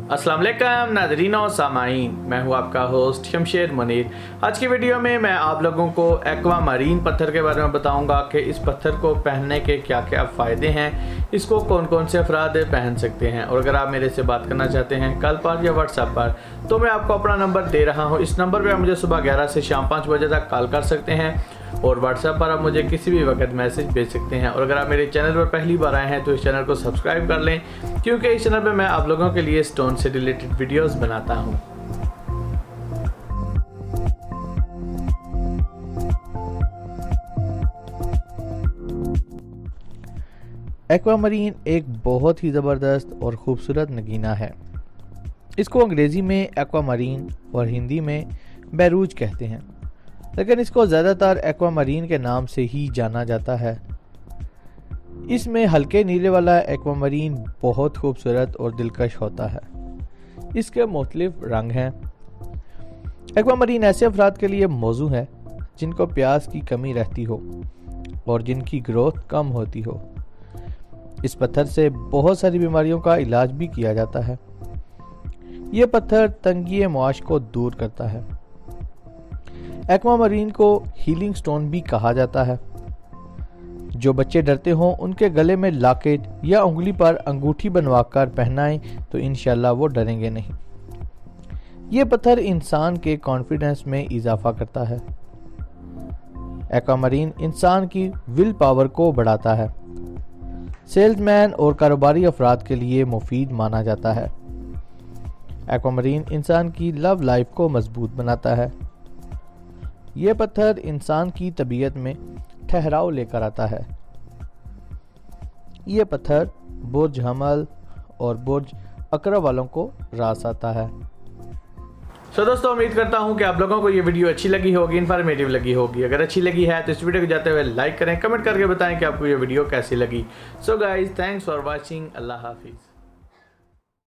अस्सलाम वालेकुम नाज़रीन और सामाईन, मैं हूं आपका होस्ट शमशेर मुनीर। आज की वीडियो में मैं आप लोगों को एक्वामरीन पत्थर के बारे में बताऊंगा कि इस पत्थर को पहनने के क्या क्या फ़ायदे हैं, इसको कौन कौन से अफराद पहन सकते हैं। और अगर आप मेरे से बात करना चाहते हैं कॉल पर या व्हाट्सएप पर, तो मैं आपको अपना नंबर दे रहा हूँ। इस नंबर पर आप मुझे सुबह 11 से शाम 5 बजे तक कॉल कर सकते हैं और व्हाट्सएप पर आप मुझे किसी भी वक्त मैसेज भेज सकते हैं। और अगर आप मेरे चैनल पर पहली बार आए हैं तो इस चैनल को सब्सक्राइब कर लें, क्योंकि इस चैनल पर मैं आप लोगों के लिए स्टोन से रिलेटेड वीडियोस बनाता हूं। एक्वामरीन एक बहुत ही ज़बरदस्त और ख़ूबसूरत नगीना है। इसको अंग्रेज़ी में एक्वामरीन और हिंदी में बैरूज कहते हैं, लेकिन इसको ज़्यादातर एक्वामरीन के नाम से ही जाना जाता है। इसमें हल्के नीले वाला एक्वामरीन बहुत खूबसूरत और दिलकश होता है। इसके मुख्तलिफ रंग हैं। एक्वामरीन ऐसे अफराद के लिए मौजू है जिनको प्यास की कमी रहती हो और जिनकी ग्रोथ कम होती हो। इस पत्थर से बहुत सारी बीमारियों का इलाज भी किया जाता है। ये पत्थर तंगी मुआश को दूर करता है। एक्वामरीन को हीलिंग स्टोन भी कहा जाता है। जो बच्चे डरते हों उनके गले में लॉकेट या उंगली पर अंगूठी बनवाकर पहनाएं तो इंशाल्लाह वो डरेंगे नहीं। ये पत्थर इंसान के कॉन्फिडेंस में इजाफा करता है। एक्वामरीन इंसान की विल पावर को बढ़ाता है। सेल्समैन और कारोबारी अफराद के लिए मुफीद माना जाता है। एक्वामरीन इंसान की लव लाइफ को मजबूत बनाता है। यह पत्थर इंसान की तबीयत में ठहराव लेकर आता है। यह पत्थर बुर्ज हमल और बुर्ज अकरा वालों को रास आता है। दोस्तों, उम्मीद करता हूं कि आप लोगों को ये वीडियो अच्छी लगी होगी, इन्फॉर्मेटिव लगी होगी। अगर अच्छी लगी है तो इस वीडियो को जाते हुए लाइक करें, कमेंट करके बताएं कि आपको ये वीडियो कैसी लगी। So guys, thanks for watching. अल्लाह हाफिज़।